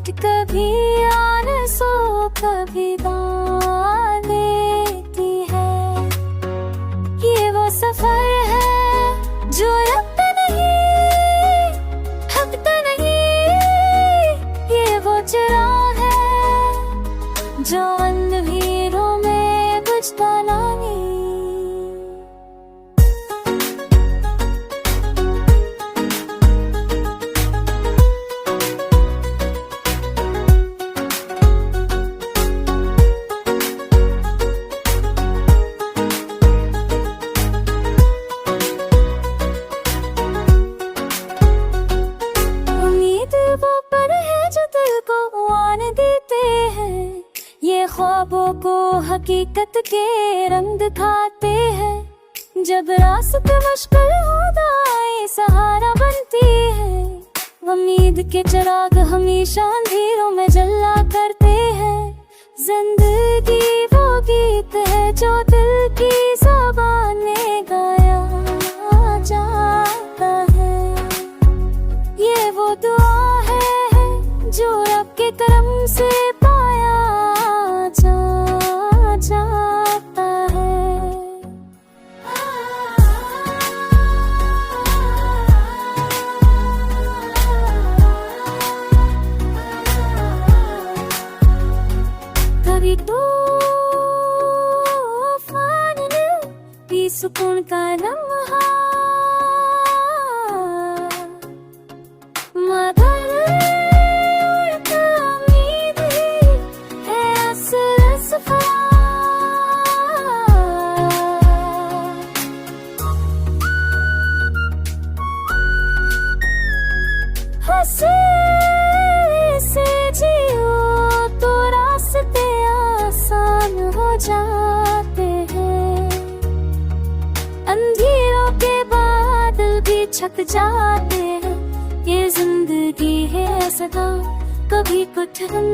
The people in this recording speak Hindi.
लौट कभी आने सो कभी दान देती है। ये वो सफर है जो लगता नहीं, थकता नहीं। ये वो चिराग है जो अंधेरों में बुझता नहीं। ख्वाबों को हकीकत के रंग दिखाते हैं। जब रास्ते मुश्किल होता है सहारा बनती है। उम्मीद के चिराग हमेशा अंधेरों में जला करते हैं। जिंदगी वो गीत है जो दिल की ज़बान में गाया जाता है। ये वो दुआ है जो रब के करम से जाता है। कभी तूफान ने भी सुकून का लम्हा से जियो तो रास्ते आसान हो जाते हैं। अंधेरों के बादल भी छक जाते हैं। ये जिंदगी है सदा कभी कठिन